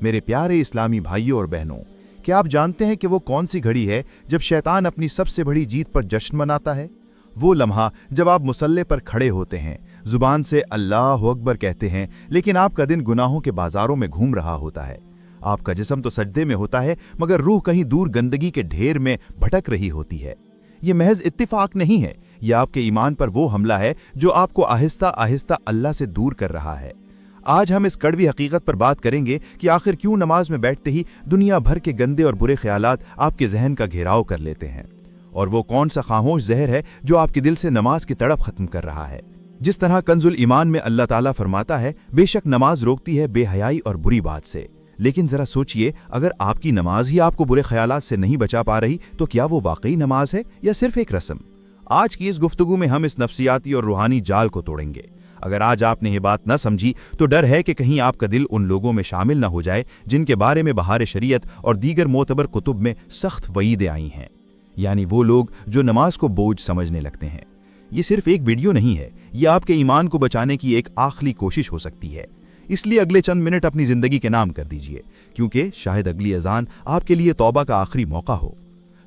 मेरे प्यारे इस्लामी भाइयों और बहनों, क्या आप जानते हैं कि वो कौन सी घड़ी है जब शैतान अपनी सबसे बड़ी जीत पर जश्न मनाता है? वो लम्हा जब आप मुसल्ले पर खड़े होते हैं, जुबान से अल्लाह अकबर कहते हैं, लेकिन आपका दिन गुनाहों के बाजारों में घूम रहा होता है। आपका जिस्म तो सजदे में होता है, मगर रूह कहीं दूर गंदगी के ढेर में भटक रही होती है। ये महज इत्तिफाक नहीं है, यह आपके ईमान पर वो हमला है जो आपको आहिस्ता आहिस्ता अल्लाह से दूर कर रहा है। आज हम इस कड़वी हकीकत पर बात करेंगे कि आखिर क्यों नमाज में बैठते ही दुनिया भर के गंदे और बुरे ख्यालात आपके जहन का घेराव कर लेते हैं, और वो कौन सा खामोश जहर है जो आपके दिल से नमाज की तड़प खत्म कर रहा है। जिस तरह कंजुल ईमान में अल्लाह ताला फरमाता है, बेशक नमाज रोकती है बेहयाई और बुरी बात से। लेकिन जरा सोचिए, अगर आपकी नमाज ही आपको बुरे ख्यालात से नहीं बचा पा रही, तो क्या वो वाकई नमाज है या सिर्फ एक रस्म? आज की इस गुफ्तगू में हम इस नफ्सियाती और रूहानी जाल को तोड़ेंगे। अगर आज आपने ये बात न समझी तो डर है कि कहीं आपका दिल उन लोगों में शामिल न हो जाए जिनके बारे में बहार शरीयत और दीगर मोतबर कुतुब में सख्त वईदें आई हैं, यानी वो लोग जो नमाज को बोझ समझने लगते हैं। ये सिर्फ एक वीडियो नहीं है, ये आपके ईमान को बचाने की एक आखिरी कोशिश हो सकती है। इसलिए अगले चंद मिनट अपनी जिंदगी के नाम कर दीजिए, क्योंकि शायद अगली अजान आपके लिए तौबा का आखिरी मौका हो।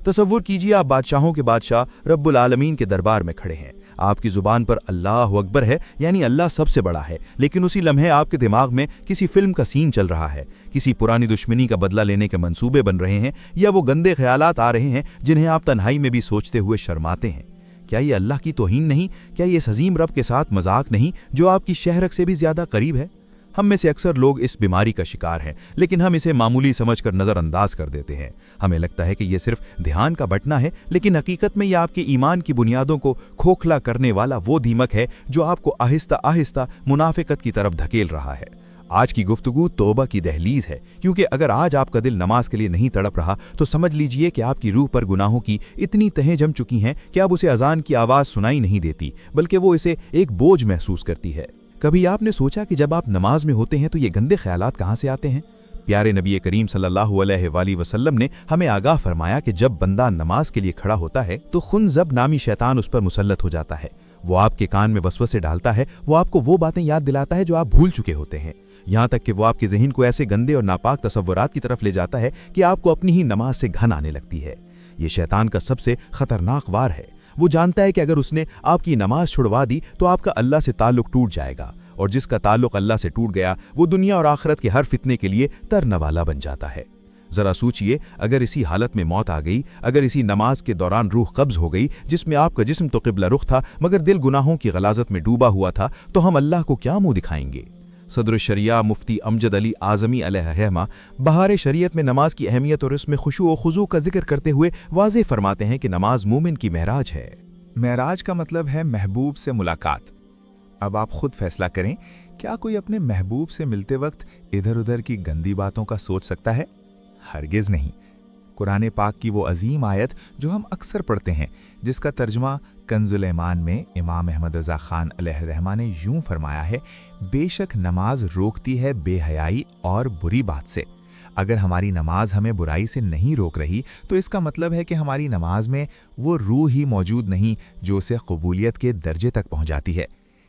तसव्वुर कीजिए, आप बादशाहों के बादशाह रब्बुल आलमीन के दरबार में खड़े हैं। आपकी जुबान पर अल्लाह अकबर है, यानी अल्लाह सबसे बड़ा है, लेकिन उसी लम्हे आपके दिमाग में किसी फिल्म का सीन चल रहा है, किसी पुरानी दुश्मनी का बदला लेने के मंसूबे बन रहे हैं, या वो गंदे ख्यालात आ रहे हैं जिन्हें आप तन्हाई में भी सोचते हुए शर्माते हैं। क्या ये अल्लाह की तौहीन नहीं? क्या ये इस अजीम रब के साथ मजाक नहीं जो आपकी शहरक से भी ज्यादा करीब है? हम में से अक्सर लोग इस बीमारी का शिकार हैं, लेकिन हम इसे मामूली समझकर नज़रअंदाज कर देते हैं। हमें लगता है कि यह सिर्फ ध्यान का बटना है, लेकिन हकीकत में यह आपके ईमान की बुनियादों को खोखला करने वाला वो दीमक है जो आपको आहिस्ता आहिस्ता मुनाफिकत की तरफ धकेल रहा है। आज की गुफ्तगू तौबा की दहलीज है, क्योंकि अगर आज आपका दिल नमाज के लिए नहीं तड़प रहा तो समझ लीजिए कि आपकी रूह पर गुनाहों की इतनी तहें जम चुकी हैं कि अब उसे अजान की आवाज़ सुनाई नहीं देती, बल्कि वो इसे एक बोझ महसूस करती है। कभी आपने सोचा कि जब आप नमाज में होते हैं तो ये गंदे ख्यालात कहाँ से आते हैं? प्यारे नबी करीम सल्लल्लाहु अलैहि वसल्लम ने हमें आगाह फरमाया कि जब बंदा नमाज के लिए खड़ा होता है तो खुनजब नामी शैतान उस पर मुसल्लत हो जाता है। वो आपके कान में वसवसे डालता है, वो आपको वो बातें याद दिलाता है जो आप भूल चुके होते हैं। यहाँ तक कि वो आपके ज़हन को ऐसे गंदे और नापाक तसव्वुरात की तरफ ले जाता है कि आपको अपनी ही नमाज से घन आने लगती है। ये शैतान का सबसे खतरनाक वार है। वो जानता है कि अगर उसने आपकी नमाज छुड़वा दी तो आपका अल्लाह से ताल्लुक टूट जाएगा, और जिसका ताल्लुक अल्लाह से टूट गया वो दुनिया और आखिरत के हर फितने के लिए तरनवाला बन जाता है। जरा सोचिए, अगर इसी हालत में मौत आ गई, अगर इसी नमाज के दौरान रूह कब्ज हो गई, जिसमें आपका जिस्म तो क़िबला रुख था मगर दिल गुनाहों की गलाजत में डूबा हुआ था, तो हम अल्लाह को क्या मुंह दिखाएंगे? सदर शरिया मुफ्ती अमजद अली आज़मी अलैहिर्रहमा बहार शरीयत में नमाज की अहमियत और इसमें खुशू व खुजू का जिक्र करते हुए वाज़ेह फरमाते हैं कि नमाज मोमिन की महराज है। महराज का मतलब है महबूब से मुलाकात। अब आप खुद फैसला करें, क्या कोई अपने महबूब से मिलते वक्त इधर उधर की गंदी बातों का सोच सकता है? हरगिज़ नहीं। कुरान पाक की वो अजीम आयत जो हम अक्सर पढ़ते हैं, जिसका तर्जुमा कंजुल ईमान में इमाम अहमद रज़ा खान अलैहिर्रहमा ने यूं फरमाया है, बेशक नमाज रोकती है बेहयाई और बुरी बात से। अगर हमारी नमाज हमें बुराई से नहीं रोक रही तो इसका मतलब है कि हमारी नमाज में वो रूह ही मौजूद नहीं जो उसे कबूलियत के दर्जे तक पहुंचाती है।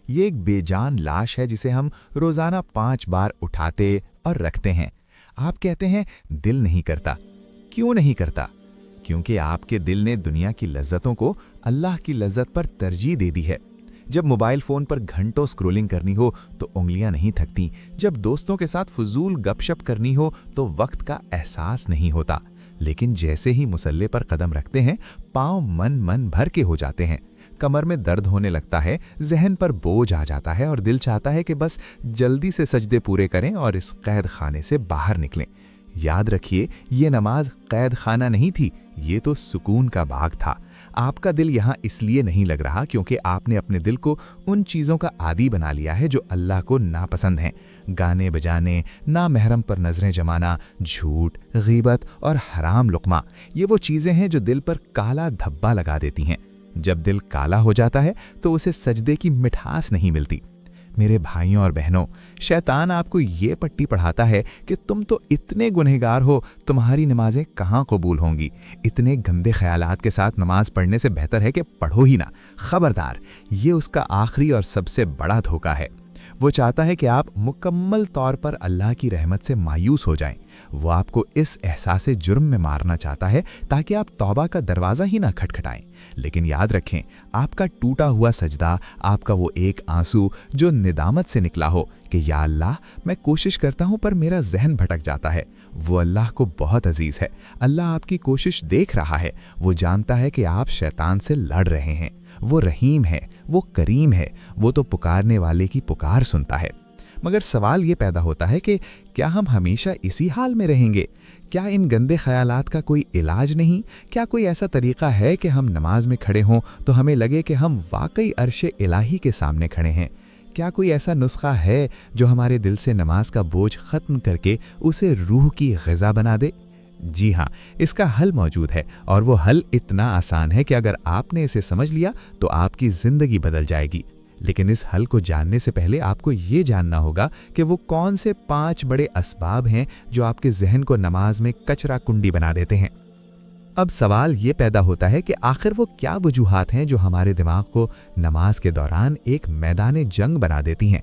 ये एक बेजान लाश है जिसे हम रोज़ाना 5 बार उठाते और रखते हैं। आप कहते हैं दिल नहीं करता। क्यों नहीं करता? क्योंकि आपके दिल ने दुनिया की लज्जतों को अल्लाह की लज्जत पर तरजीह दे दी है। जब मोबाइल फ़ोन पर घंटों स्क्रोलिंग करनी हो तो उंगलियां नहीं थकती। जब दोस्तों के साथ फजूल गपशप करनी हो तो वक्त का एहसास नहीं होता। लेकिन जैसे ही मुसल्ले पर कदम रखते हैं, पाँव मन भर के हो जाते हैं। कमर में दर्द होने लगता है, जहन पर बोझ आ जाता है और दिल चाहता है कि बस जल्दी से सजदे पूरे करें और इस कैद खाने से बाहर निकलें। याद रखिए, ये नमाज कैद खाना नहीं थी, ये तो सुकून का बाग था। आपका दिल यहाँ इसलिए नहीं लग रहा क्योंकि आपने अपने दिल को उन चीज़ों का आदी बना लिया है जो अल्लाह को नापसंद हैं। गाने बजाने, नामहरम पर नजरें जमाना, झूठ, गीबत और हराम लुक़मा, ये वो चीज़ें हैं जो दिल पर काला धब्बा लगा देती हैं। जब दिल काला हो जाता है तो उसे सजदे की मिठास नहीं मिलती। मेरे भाइयों और बहनों, शैतान आपको ये पट्टी पढ़ाता है कि तुम तो इतने गुनहगार हो, तुम्हारी नमाजें कहाँ कबूल होंगी। इतने गंदे ख्यालात के साथ नमाज पढ़ने से बेहतर है कि पढ़ो ही ना। खबरदार, ये उसका आखिरी और सबसे बड़ा धोखा है। वो चाहता है कि आप मुकम्मल तौर पर अल्लाह की रहमत से मायूस हो जाएं। वो आपको इस एहसास जुर्म में मारना चाहता है ताकि आप तौबा का दरवाज़ा ही ना खटखटाएं। लेकिन याद रखें, आपका टूटा हुआ सजदा, आपका वो एक आंसू जो निदामत से निकला हो कि या अल्लाह मैं कोशिश करता हूं पर मेरा जहन भटक जाता है, वो अल्लाह को बहुत अजीज है। अल्लाह आपकी कोशिश देख रहा है, वो जानता है कि आप शैतान से लड़ रहे हैं। वो रहीम है, वो करीम है, वो तो पुकारने वाले की पुकार सुनता है। मगर सवाल ये पैदा होता है कि क्या हम हमेशा इसी हाल में रहेंगे? क्या इन गंदे ख्यालात का कोई इलाज नहीं? क्या कोई ऐसा तरीका है कि हम नमाज में खड़े हों तो हमें लगे कि हम वाकई अर्शे इलाही के सामने खड़े हैं? क्या कोई ऐसा नुस्खा है जो हमारे दिल से नमाज का बोझ ख़त्म करके उसे रूह की ग़िज़ा बना दे? जी हाँ, इसका हल मौजूद है, और वो हल इतना आसान है कि अगर आपने इसे समझ लिया तो आपकी ज़िंदगी बदल जाएगी। लेकिन इस हल को जानने से पहले आपको ये जानना होगा कि वो कौन से 5 बड़े असबाब हैं जो आपके जहन को नमाज में कचरा कुंडी बना देते हैं। अब सवाल ये पैदा होता है कि आखिर वो क्या वजूहात हैं जो हमारे दिमाग को नमाज के दौरान एक मैदान जंग बना देती हैं?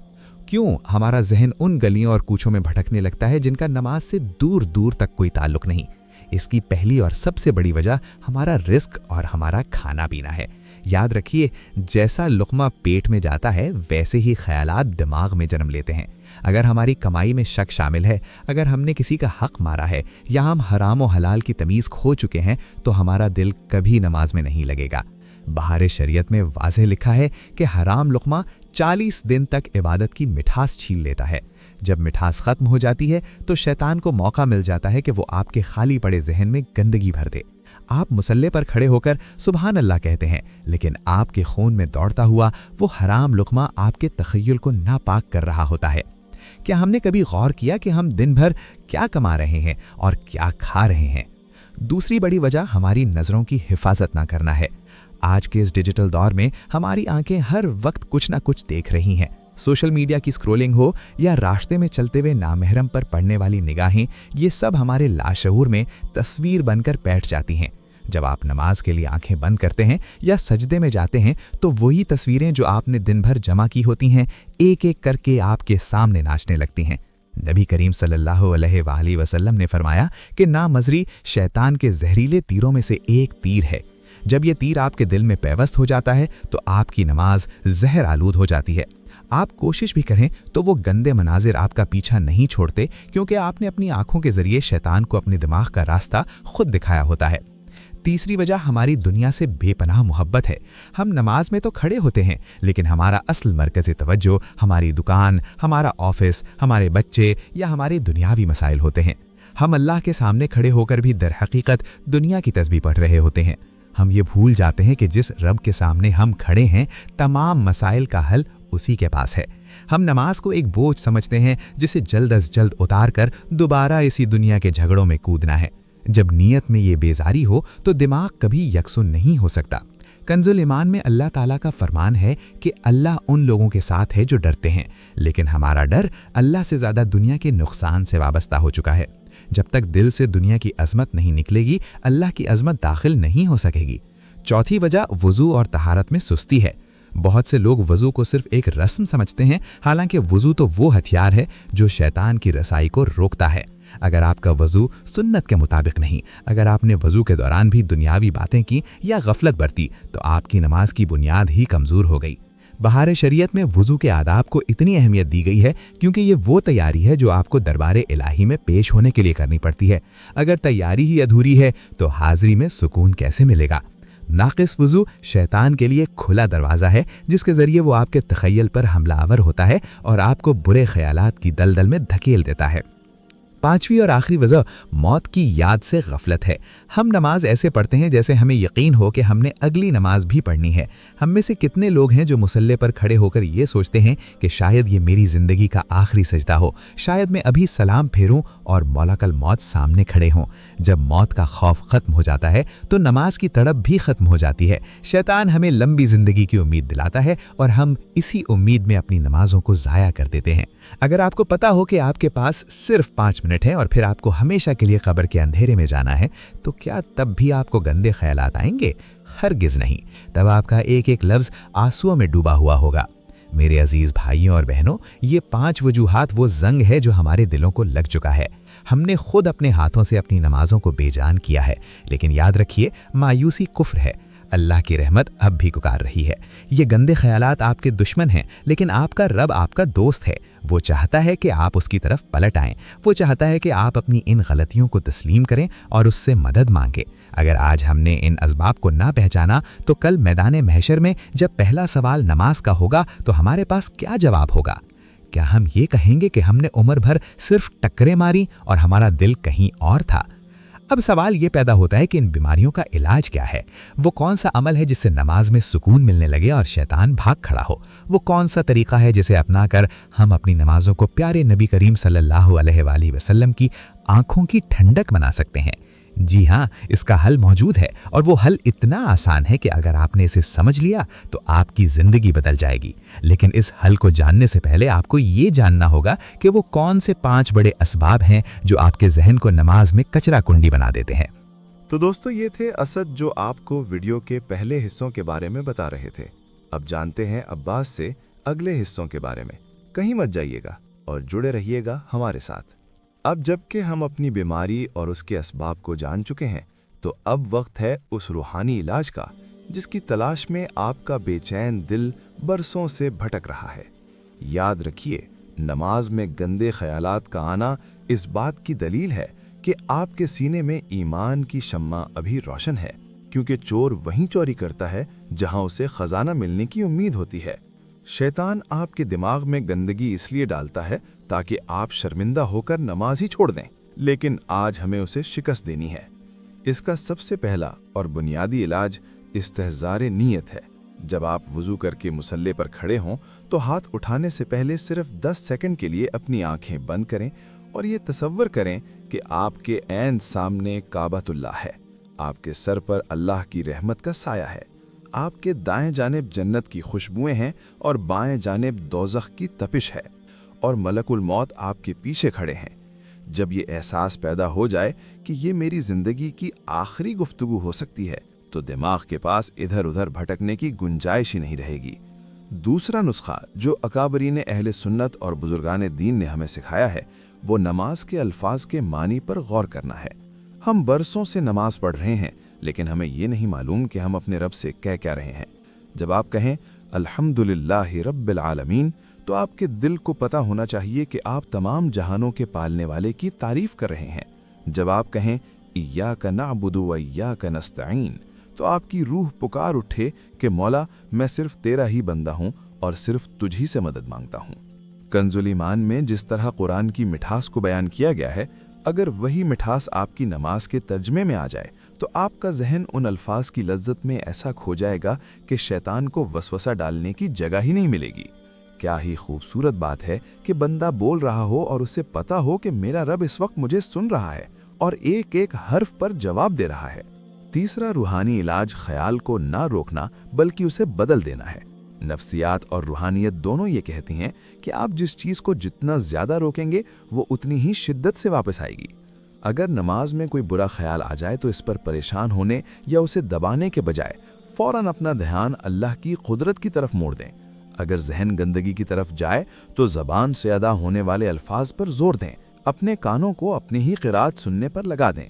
क्यों हमारा जहन उन गलियों और कूचों में भटकने लगता है जिनका नमाज से दूर दूर तक कोई ताल्लुक नहीं? इसकी पहली और सबसे बड़ी वजह हमारा रिस्क और हमारा खाना पीना है। याद रखिए, जैसा लुक़मा पेट में जाता है वैसे ही ख्यालात दिमाग में जन्म लेते हैं। अगर हमारी कमाई में शक शामिल है, अगर हमने किसी का हक मारा है, या हम हराम और हलाल की तमीज़ खो चुके हैं, तो हमारा दिल कभी नमाज में नहीं लगेगा। बहार शरीयत में वाज़ेह लिखा है कि हराम लुक़मा 40 दिन तक इबादत की मिठास छीन लेता है। जब मिठास ख़त्म हो जाती है तो शैतान को मौका मिल जाता है कि वो आपके खाली पड़े जहन में गंदगी भर दे। आप मुसल्ले पर खड़े होकर सुबहान अल्लाह कहते हैं, लेकिन आपके खून में दौड़ता हुआ वो हराम लुक़मा आपके तख़य्युल को नापाक कर रहा होता है। क्या हमने कभी गौर किया कि हम दिन भर क्या कमा रहे हैं और क्या खा रहे हैं? दूसरी बड़ी वजह हमारी नज़रों की हिफाजत ना करना है। आज के इस डिजिटल दौर में हमारी आंखें हर वक्त कुछ ना कुछ देख रही हैं। सोशल मीडिया की स्क्रॉलिंग हो या रास्ते में चलते हुए नामहरम पर पड़ने वाली निगाहें, ये सब हमारे लाशऊर में तस्वीर बनकर बैठ जाती हैं। जब आप नमाज के लिए आंखें बंद करते हैं या सजदे में जाते हैं तो वही तस्वीरें जो आपने दिन भर जमा की होती हैं, एक एक करके आपके सामने नाचने लगती हैं। नबी करीम सल्लल्लाहु अलैहि वसल्लम ने फरमाया कि नामज़री शैतान के जहरीले तीरों में से एक तीर है। जब ये तीर आपके दिल में पैवस्त हो जाता है तो आपकी नमाज जहर आलूद हो जाती है। आप कोशिश भी करें तो वो गंदे मनाजिर आपका पीछा नहीं छोड़ते, क्योंकि आपने अपनी आंखों के जरिए शैतान को अपने दिमाग का रास्ता खुद दिखाया होता है। तीसरी वजह हमारी दुनिया से बेपनाह मोहब्बत है। हम नमाज में तो खड़े होते हैं, लेकिन हमारा असल मरकज़ तवज्जो हमारी दुकान, हमारा ऑफिस, हमारे बच्चे या हमारे दुनियावी मसाइल होते हैं। हम अल्लाह के सामने खड़े होकर भी दर हकीकत दुनिया की तस्बीह पढ़ रहे होते हैं। हम ये भूल जाते हैं कि जिस रब के सामने हम खड़े हैं, तमाम मसाइल का हल उसी के पास है। हम नमाज को एक बोझ समझते हैं जिसे जल्द अज जल्द उतार कर दोबारा इसी दुनिया के झगड़ों में कूदना है। जब नीयत में ये बेजारी हो तो दिमाग कभी यकसुन नहीं हो सकता। कंजुल ईमान में अल्लाह ताला का फरमान है कि अल्लाह उन लोगों के साथ है जो डरते हैं, लेकिन हमारा डर अल्लाह से ज़्यादा दुनिया के नुकसान से वाबस्ता हो चुका है। जब तक दिल से दुनिया की अजमत नहीं निकलेगी, अल्लाह की अजमत दाखिल नहीं हो सकेगी। चौथी वजह वज़ू और तहारत में सुस्ती है। बहुत से लोग वज़ू को सिर्फ एक रस्म समझते हैं, हालांकि वज़ू तो वो हथियार है जो शैतान की रसाई को रोकता है। अगर आपका वज़ू सुन्नत के मुताबिक नहीं, अगर आपने वज़ू के दौरान भी दुनियावी बातें की या गफलत बरती, तो आपकी नमाज की बुनियाद ही कमज़ोर हो गई। बहार शरीयत में वज़ू के आदाब को इतनी अहमियत दी गई है क्योंकि ये वो तैयारी है जो आपको दरबार इलाही में पेश होने के लिए करनी पड़ती है। अगर तैयारी ही अधूरी है तो हाज़िरी में सुकून कैसे मिलेगा? नाक़िस वज़ू शैतान के लिए खुला दरवाज़ा है जिसके ज़रिए वो आपके तख़य्युल पर हमलावर होता है और आपको बुरे ख़यालात की दलदल में धकेल देता है। पांचवी और आखिरी वजह मौत की याद से गफलत है। हम नमाज ऐसे पढ़ते हैं जैसे हमें यकीन हो कि हमने अगली नमाज भी पढ़नी है। हम में से कितने लोग हैं जो मुसल्ले पर खड़े होकर ये सोचते हैं कि शायद ये मेरी ज़िंदगी का आखिरी सजदा हो, शायद मैं अभी सलाम फेरूं और मौलाकल मौत सामने खड़े हों। जब मौत का खौफ ख़त्म हो जाता है तो नमाज की तड़प भी ख़त्म हो जाती है। शैतान हमें लंबी ज़िंदगी की उम्मीद दिलाता है और हम इसी उम्मीद में अपनी नमाजों को ज़ाया कर देते हैं। अगर आपको पता हो कि आपके पास सिर्फ 5 मिनट है और फिर आपको हमेशा के लिए कब्र के अंधेरे में जाना है, तो क्या तब भी आपको गंदे ख्यालात आएंगे? हरगिज़ नहीं। तब आपका एक एक लफ्ज़ आंसुओं में डूबा हुआ होगा। मेरे अजीज भाइयों और बहनों, ये 5 वजूहात वो जंग है जो हमारे दिलों को लग चुका है। हमने खुद अपने हाथों से अपनी नमाजों को बेजान किया है, लेकिन याद रखिए, मायूसी कुफ्र है। अल्लाह की रहमत अब भी पुकार रही है। ये गंदे ख्यालात आपके दुश्मन हैं, लेकिन आपका रब आपका दोस्त है। वो चाहता है कि आप उसकी तरफ पलट आएं। वो चाहता है कि आप अपनी इन गलतियों को तस्लीम करें और उससे मदद मांगें। अगर आज हमने इन असबाब को ना पहचाना तो कल मैदान महशर में जब पहला सवाल नमाज का होगा तो हमारे पास क्या जवाब होगा? क्या हम ये कहेंगे कि हमने उम्र भर सिर्फ टक्करें मारी और हमारा दिल कहीं और था? अब सवाल ये पैदा होता है कि इन बीमारियों का इलाज क्या है? वो कौन सा अमल है जिससे नमाज में सुकून मिलने लगे और शैतान भाग खड़ा हो? वो कौन सा तरीका है जिसे अपनाकर हम अपनी नमाजों को प्यारे नबी करीम सल्लल्लाहु अलैहि वसल्लम की आंखों की ठंडक बना सकते हैं? जी हाँ, इसका हल मौजूद है और वो हल इतना आसान है कि अगर आपने इसे समझ लिया तो आपकी जिंदगी बदल जाएगी। लेकिन इस हल को जानने से पहले आपको ये जानना होगा कि वो कौन से 5 बड़े असबाब हैं जो आपके जहन को नमाज में कचरा कुंडी बना देते हैं। तो दोस्तों, ये थे असद जो आपको वीडियो के पहले हिस्सों के बारे में बता रहे थे। अब जानते हैं अब्बास से अगले हिस्सों के बारे में। कहीं मत जाइएगा और जुड़े रहिएगा हमारे साथ। अब जबकि हम अपनी बीमारी और उसके असबाब को जान चुके हैं, तो अब वक्त है उस रूहानी इलाज का जिसकी तलाश में आपका बेचैन दिल बरसों से भटक रहा है। याद रखिए, नमाज में गंदे ख्यालात का आना इस बात की दलील है कि आपके सीने में ईमान की शम्मा अभी रोशन है, क्योंकि चोर वहीं चोरी करता है जहां उसे खजाना मिलने की उम्मीद होती है। शैतान आपके दिमाग में गंदगी इसलिए डालता है ताकि आप शर्मिंदा होकर नमाज ही छोड़ दें, लेकिन आज हमें उसे शिकस्त देनी है। इसका सबसे पहला और बुनियादी इलाज इस्तेहज़ार नीयत है। जब आप वुज़ू करके मुसल्ले पर खड़े हों तो हाथ उठाने से पहले सिर्फ 10 सेकंड के लिए अपनी आंखें बंद करें और ये तसव्वुर करें कि आपके ऐन सामने काबतुल्लाह है। आपके सर पर अल्लाह की रहमत का साया है। आपके दाएं जानिब जन्नत की खुशबुएं हैं और बाएं जानिब दोज़ख की तपिश है और मलकुल मौत आपके पीछे खड़े हैं। जब ये एहसास पैदा हो जाए कि ये मेरी ज़िंदगी की आखिरी गुफ्तगू हो सकती है, तो दिमाग के पास इधर उधर भटकने की गुंजाइश ही नहीं रहेगी। दूसरा नुस्खा जो अकाबरीन अहले सुन्नत और बुजुर्गान दीन ने हमें सिखाया है, वो नमाज के अल्फाज के मानी पर गौर करना है। हम बरसों से नमाज पढ़ रहे हैं, लेकिन हमें ये नहीं मालूम कि हम अपने रब से कह क्या रहे हैं। जब आप कहें अल्हम्दुलिल्लाहि रब्बिल आलमीन, तो आपके दिल को पता होना चाहिए कि आप तमाम जहानों के पालने वाले की तारीफ कर रहे हैं। जब आप कहें इय्याका नअबुदु व इय्याका नस्तईन, तो आपकी रूह पुकार उठे कि मौला, मैं सिर्फ तेरा ही बंदा हूँ और सिर्फ तुझी से मदद मांगता हूँ। कंजुल ईमान में जिस तरह कुरान की मिठास को बयान किया गया है, अगर वही मिठास आपकी नमाज के तर्जमे में आ जाए तो आपका जहन उन अल्फाज की लज्जत में ऐसा खो जाएगा कि शैतान को वसवसा डालने की जगह ही नहीं मिलेगी। क्या ही खूबसूरत बात है कि बंदा बोल रहा हो और उसे पता हो कि मेरा रब इस वक्त मुझे सुन रहा है और एक एक हर्फ पर जवाब दे रहा है। तीसरा रूहानी इलाज ख्याल को ना रोकना बल्कि उसे बदल देना है। नफ्सियात और रूहानियत दोनों ये कहती हैं कि आप जिस चीज़ को जितना ज़्यादा रोकेंगे वो उतनी ही शिद्दत से वापस आएगी। अगर नमाज में कोई बुरा ख्याल आ जाए तो इस पर परेशान होने या उसे दबाने के बजाय फ़ौरन अपना ध्यान अल्लाह की कुदरत की तरफ मोड़ दें। अगर जहन गंदगी की तरफ जाए तो ज़बान से अदा होने वाले अल्फाज पर जोर दें। अपने कानों को अपनी ही क़िरात सुनने पर लगा दें।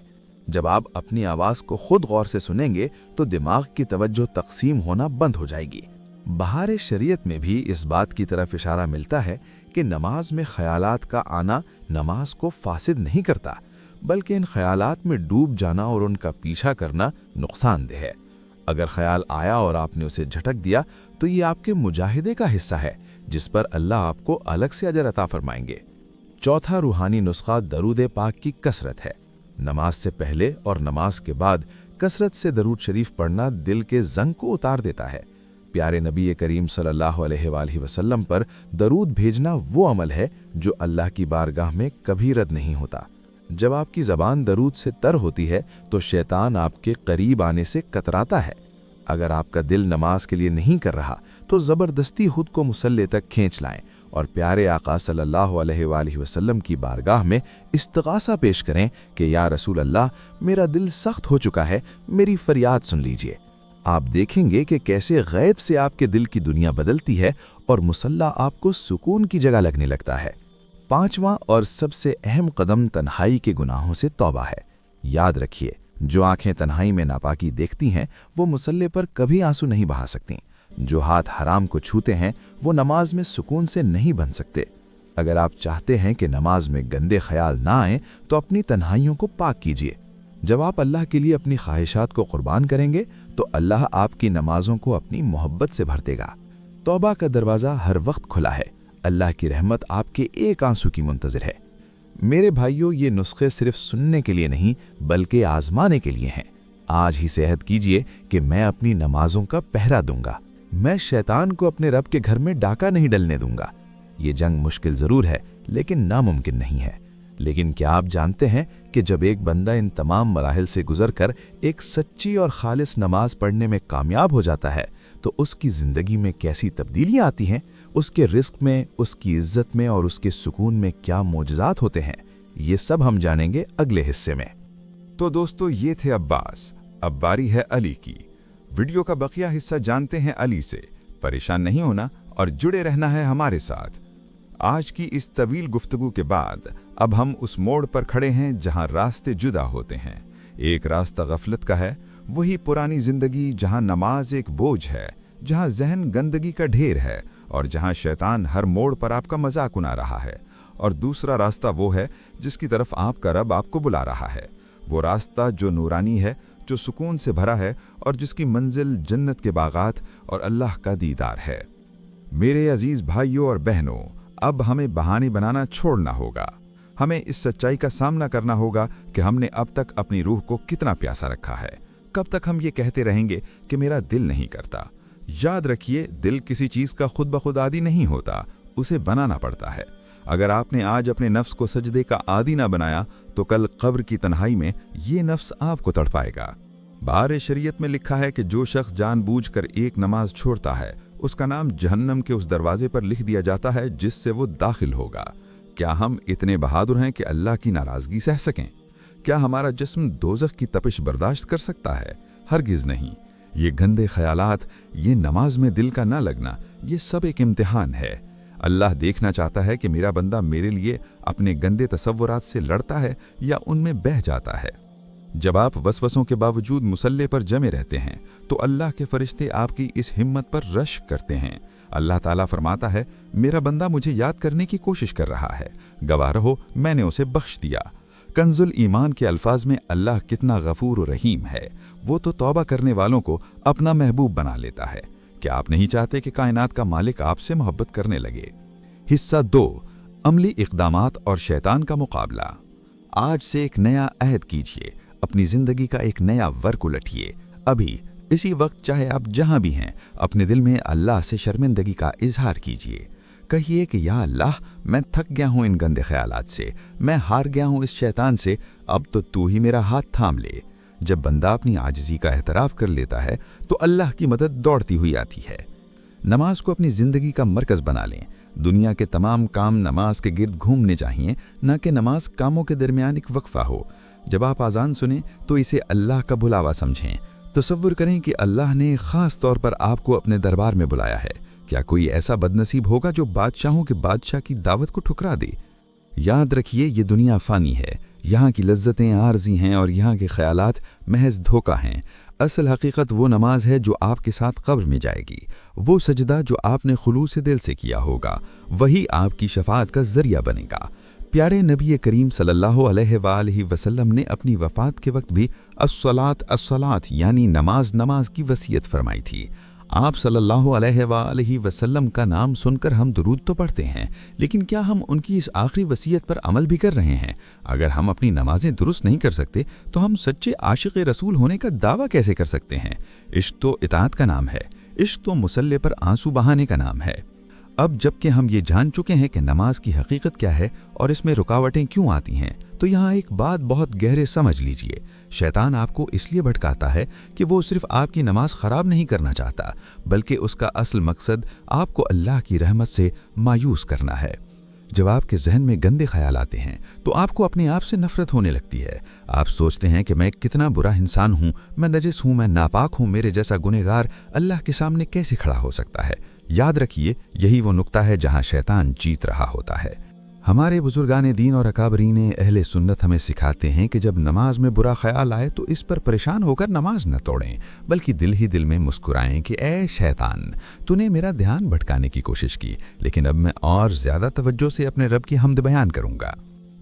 जब आप अपनी आवाज़ को खुद गौर से सुनेंगे तो दिमाग की तवज्जो तकसीम होना बंद हो जाएगी। बहार शरीयत में भी इस बात की तरफ इशारा मिलता है कि नमाज में ख्यालात का आना नमाज को फासिद नहीं करता, बल्कि इन ख्यालात में डूब जाना और उनका पीछा करना नुकसानदेह है। अगर ख्याल आया और आपने उसे झटक दिया तो ये आपके मुजाहिदे का हिस्सा है, जिस पर अल्लाह आपको अलग से अजर अता फरमाएंगे। चौथा रूहानी नुस्खा दरूद पाक की कसरत है। नमाज से पहले और नमाज के बाद कसरत से दरूद शरीफ पढ़ना दिल के जंग को उतार देता है। प्यारे नबी करीम सल्लल्लाहु अलैहि वसल्लम पर दरूद भेजना वो अमल है जो अल्लाह की बारगाह में कभी रद्द नहीं होता। जब आपकी ज़बान दरूद से तर होती है तो शैतान आपके करीब आने से कतराता है। अगर आपका दिल नमाज के लिए नहीं कर रहा तो ज़बरदस्ती खुद को मुसल्ले तक खींच लाएं और प्यारे आका सल्लल्लाहु अलैहि वसल्लम की बारगाह में इस्तिग़ासा पेश करें कि या रसूल अल्लाह, मेरा दिल सख्त हो चुका है, मेरी फरियाद सुन लीजिए। आप देखेंगे कि कैसे गैब से आपके दिल की दुनिया बदलती है और मुसल्ला आपको सुकून की जगह लगने लगता है। पांचवां और सबसे अहम कदम तन्हाई के गुनाहों से तौबा है। याद रखिए, जो आंखें तन्हाई में नापाकी देखती हैं वो मुसल्ले पर कभी आंसू नहीं बहा सकती। जो हाथ हराम को छूते हैं वो नमाज में सुकून से नहीं बन सकते। अगर आप चाहते हैं कि नमाज में गंदे ख्याल ना आए तो अपनी तन्हाइयों को पाक कीजिए। जब आप अल्लाह के लिए अपनी ख्वाहिशात को कुर्बान करेंगे तो अल्लाह आपकी नमाजों को अपनी मोहब्बत से भर देगा। तौबा का दरवाज़ा हर वक्त खुला है। अल्लाह की रहमत आपके एक आंसू की मुंतज़िर है। मेरे भाइयों, ये नुस्खे सिर्फ सुनने के लिए नहीं बल्कि आजमाने के लिए हैं। आज ही से अहद कीजिए कि मैं अपनी नमाजों का पहरा दूंगा। मैं शैतान को अपने रब के घर में डाका नहीं डलने दूंगा। ये जंग मुश्किल ज़रूर है लेकिन नामुमकिन नहीं है। लेकिन क्या आप जानते हैं कि जब एक बंदा इन तमाम मराहिल से गुजरकर एक सच्ची और खालिस नमाज पढ़ने में कामयाब हो जाता है तो उसकी ज़िंदगी में कैसी तब्दीलियाँ आती हैं, उसके रिस्क में, उसकी इज्जत में और उसके सुकून में क्या मोजज़ात होते हैं, ये सब हम जानेंगे अगले हिस्से में। तो दोस्तों, ये थे अब्बास। अब बारी है अली की। वीडियो का बकिया हिस्सा जानते हैं अली से। परेशान नहीं होना और जुड़े रहना है हमारे साथ। आज की इस तवील गुफ्तगू के बाद अब हम उस मोड़ पर खड़े हैं जहां रास्ते जुदा होते हैं। एक रास्ता गफलत का है, वही पुरानी जिंदगी जहां नमाज एक बोझ है, जहां जहन गंदगी का ढेर है और जहां शैतान हर मोड़ पर आपका मजाक उड़ा रहा है। और दूसरा रास्ता वो है जिसकी तरफ आपका रब आपको बुला रहा है। वो रास्ता जो नूरानी है, जो सुकून से भरा है और जिसकी मंजिल जन्नत के बागात और अल्लाह का दीदार है। मेरे अजीज भाइयों और बहनों, अब हमें बहाने बनाना छोड़ना होगा। हमें इस सच्चाई का सामना करना होगा कि हमने अब तक अपनी रूह को कितना प्यासा रखा है। कब तक हम ये कहते रहेंगे कि मेरा दिल नहीं करता? याद रखिए, दिल किसी चीज़ का खुद ब खुद आदी नहीं होता, उसे बनाना पड़ता है। अगर आपने आज अपने नफ्स को सजदे का आदी ना बनाया तो कल कब्र की तन्हाई में ये नफ्स आपको तड़पाएगा। बार शरीयत में लिखा है कि जो शख्स जानबूझकर एक नमाज छोड़ता है उसका नाम जहन्नम के उस दरवाजे पर लिख दिया जाता है जिससे वो दाखिल होगा। क्या हम इतने बहादुर हैं कि अल्लाह की नाराज़गी सह सकें? क्या हमारा जिस्म दोज़ख की तपिश बर्दाश्त कर सकता है? हरगिज़ नहीं। ये गंदे ख्यालात, ये नमाज में दिल का ना लगना, ये सब एक इम्तिहान है। अल्लाह देखना चाहता है कि मेरा बंदा मेरे लिए अपने गंदे तसव्वुरात से लड़ता है या उनमें बह जाता है। जब आप वसवसों के बावजूद मुसल्ले पर जमे रहते हैं तो अल्लाह के फरिश्ते आपकी इस हिम्मत पर रश्क करते हैं। अल्लाह ताला फरमाता है, मेरा बंदा मुझे याद करने की कोशिश कर रहा है, गवाह रहो मैंने उसे बख्श दिया। कंजुल ईमान के अल्फाज में अल्लाह कितना गफूर और रहीम है। वो तो तौबा करने वालों को अपना महबूब बना लेता है। क्या आप नहीं चाहते कि कायनात का मालिक आपसे मोहब्बत करने लगे? हिस्सा 2, अमली इक़दामात और शैतान का मुकाबला। आज से एक नया अहद कीजिए, अपनी जिंदगी का एक नया वर्क उलटिए। अभी इसी वक्त, चाहे आप जहां भी हैं, अपने दिल में अल्लाह से शर्मिंदगी का इजहार कीजिए। कहिए कि या अल्लाह, मैं थक गया हूं इन गंदे ख्यालात से, मैं हार गया हूं इस शैतान से, अब तो तू ही मेरा हाथ थाम ले। जब बंदा अपनी आजिज़ी का एहतराफ कर लेता है तो अल्लाह की मदद दौड़ती हुई आती है। नमाज को अपनी ज़िंदगी का मरकज़ बना लें। दुनिया के तमाम काम नमाज के गिर्द घूमने चाहिए, न कि नमाज कामों के दरमियान एक वक्फा हो। जब आप आज़ान सुनें तो इसे अल्लाह का बुलावा समझें। तसव्वुर करें कि अल्लाह ने ख़ास तौर पर आपको अपने दरबार में बुलाया है। क्या कोई ऐसा बदनसीब होगा जो बादशाहों के बादशाह की दावत को ठुकरा दे? याद रखिए, ये दुनिया फ़ानी है, यहाँ की लज्जतें आर्जी हैं और यहाँ के ख्यालात महज धोखा हैं। असल हकीकत वो नमाज है जो आपके साथ कब्र में जाएगी। वो सजदा जो आपने खुलूस दिल से किया होगा, वही आपकी शफाअत का ज़रिया बनेगा। प्यारे नबी करीम सल्लल्लाहु अलैहि वसल्लम ने अपनी वफ़ात के वक्त भी अस्सलात अस्सलात यानी नमाज नमाज की वसीयत फरमाई थी। आप सल्लल्लाहु अलैहि वसल्लम का नाम सुनकर हम दुरूद तो पढ़ते हैं, लेकिन क्या हम उनकी इस आखिरी वसीयत पर अमल भी कर रहे हैं? अगर हम अपनी नमाजें दुरुस्त नहीं कर सकते तो हम सच्चे आशिक़ रसूल होने का दावा कैसे कर सकते हैं? इश्क तो इताअत का नाम है, इश्क तो मुसल्ले पर आंसू बहाने का नाम है। अब जबकि हम ये जान चुके हैं कि नमाज की हकीकत क्या है और इसमें रुकावटें क्यों आती हैं, तो यहाँ एक बात बहुत गहरे समझ लीजिए। शैतान आपको इसलिए भटकाता है कि वो सिर्फ आपकी नमाज ख़राब नहीं करना चाहता, बल्कि उसका असल मकसद आपको अल्लाह की रहमत से मायूस करना है। जब आपके जहन में गंदे ख्याल आते हैं तो आपको अपने आप से नफरत होने लगती है। आप सोचते हैं कि मैं कितना बुरा इंसान हूँ, मैं नजिस हूँ, मैं नापाक हूँ, मेरे जैसा गुनहगार अल्लाह के सामने कैसे खड़ा हो सकता है। याद रखिए, यही वो नुक्ता है जहां शैतान जीत रहा होता है। हमारे बुजुर्गान दीन और अकाबरीन अहले सुन्नत हमें सिखाते हैं कि जब नमाज में बुरा ख्याल आए तो इस पर परेशान होकर नमाज न तोड़ें, बल्कि दिल ही दिल में मुस्कुराएं कि ए शैतान, तूने मेरा ध्यान भटकाने की कोशिश की, लेकिन अब मैं और ज़्यादा तवज्जो से अपने रब की हम्द बयान करूंगा।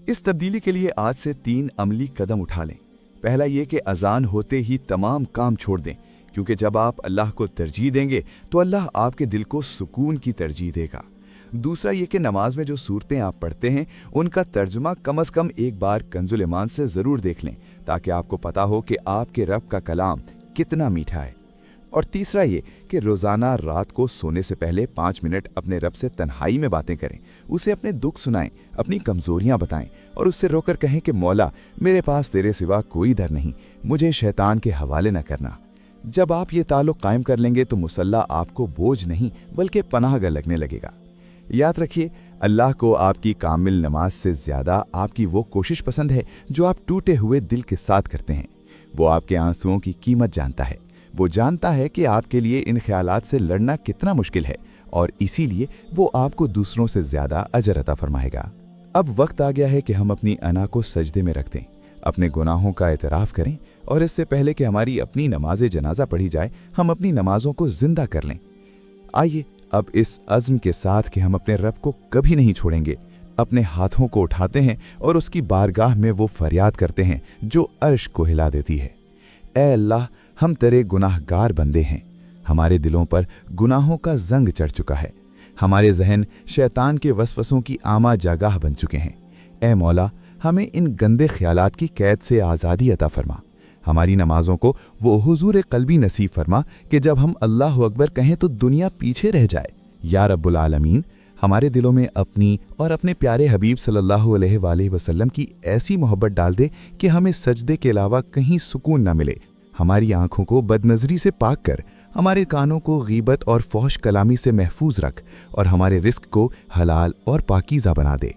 इस तब्दीली के लिए आज से 3 अमली कदम उठा लें। पहला ये कि अजान होते ही तमाम काम छोड़ दें, क्योंकि जब आप अल्लाह को तरजीह देंगे तो अल्लाह आपके दिल को सुकून की तरजीह देगा। दूसरा ये कि नमाज में जो सूरतें आप पढ़ते हैं उनका तर्जुमा कम से कम एक बार कंजुल ईमान से ज़रूर देख लें, ताकि आपको पता हो कि आपके रब का कलाम कितना मीठा है। और तीसरा ये कि रोज़ाना रात को सोने से पहले 5 मिनट अपने रब से तन्हाई में बातें करें, उसे अपने दुख सुनाएं, अपनी कमज़ोरियां बताएं और उससे रोकर कहें कि मौला, मेरे पास तेरे सिवा कोई डर नहीं, मुझे शैतान के हवाले न करना। जब आप ये ताल्लुक़ कायम कर लेंगे तो मुसल्ला आपको बोझ नहीं बल्कि पनाहगाह लगने लगेगा। याद रखिए, अल्लाह को आपकी कामिल नमाज से ज़्यादा आपकी वो कोशिश पसंद है जो आप टूटे हुए दिल के साथ करते हैं। वो आपके आंसुओं की कीमत जानता है। वो जानता है कि आपके लिए इन ख्यालात से लड़ना कितना मुश्किल है, और इसीलिए वो आपको दूसरों से ज़्यादा अजर अता फरमाएगा। अब वक्त आ गया है कि हम अपनी अना को सजदे में रख दें, अपने गुनाहों का एतराफ़ करें, और इससे पहले कि हमारी अपनी नमाज जनाजा पढ़ी जाए, हम अपनी नमाजों को जिंदा कर लें। आइए अब इस अज़्म के साथ कि हम अपने रब को कभी नहीं छोड़ेंगे, अपने हाथों को उठाते हैं और उसकी बारगाह में वो फरियाद करते हैं जो अर्श को हिला देती है। ए अल्लाह, हम तेरे गुनाहगार बंदे हैं। हमारे दिलों पर गुनाहों का जंग चढ़ चुका है। हमारे जहन शैतान के वसवसों की आमा जगह बन चुके हैं। ए मौला, हमें इन गंदे ख्यालात की कैद से आज़ादी अता फरमा। हमारी नमाजों को वो हुजूर कल्बी नसीब फरमा कि जब हम अल्लाह अकबर कहें तो दुनिया पीछे रह जाए। या रब्बुल आलमीन, हमारे दिलों में अपनी और अपने प्यारे हबीब सल्लल्लाहु अलैहि वसल्लम की ऐसी मोहब्बत डाल दे कि हमें सजदे के अलावा कहीं सुकून न मिले। हमारी आंखों को बदनजरी से पाक कर, हमारे कानों को गीबत और फौश कलामी से महफूज रख, और हमारे रिस्क को हलाल और पाकीज़ा बना दे।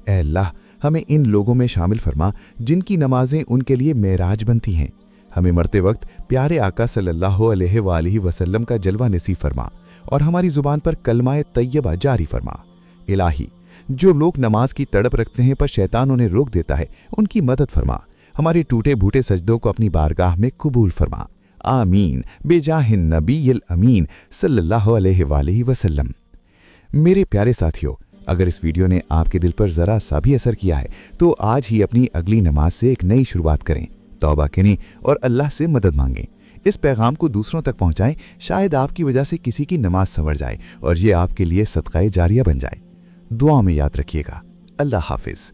ए अल्लाह, हमें इन लोगों में शामिल फरमा जिनकी नमाजें उनके लिए मेराज बनती हैं। हमें मरते वक्त प्यारे आका सल्लल्लाहु अलैहि वसल्लम का जलवा नसीब फरमा, और हमारी ज़ुबान पर कलमाए तैयबा जारी फरमा। इलाही, जो लोग नमाज की तड़प रखते हैं पर शैतान उन्हें रोक देता है, उनकी मदद फरमा। हमारे टूटे भूटे सजदों को अपनी बारगाह में कबूल फरमा। आमीन बेजाहिन नबील अमीन सल्लल्लाहु अलैहि वसल्लम। मेरे प्यारे साथियों, अगर इस वीडियो ने आपके दिल पर ज़रा सा भी असर किया है तो आज ही अपनी अगली नमाज से एक नई शुरुआत करें, तौबा करें और अल्लाह से मदद मांगें। इस पैगाम को दूसरों तक पहुंचाएं, शायद आपकी वजह से किसी की नमाज संवर जाए और ये आपके लिए सदक़ाए जारिया बन जाए। दुआ में याद रखिएगा। अल्लाह हाफिज़।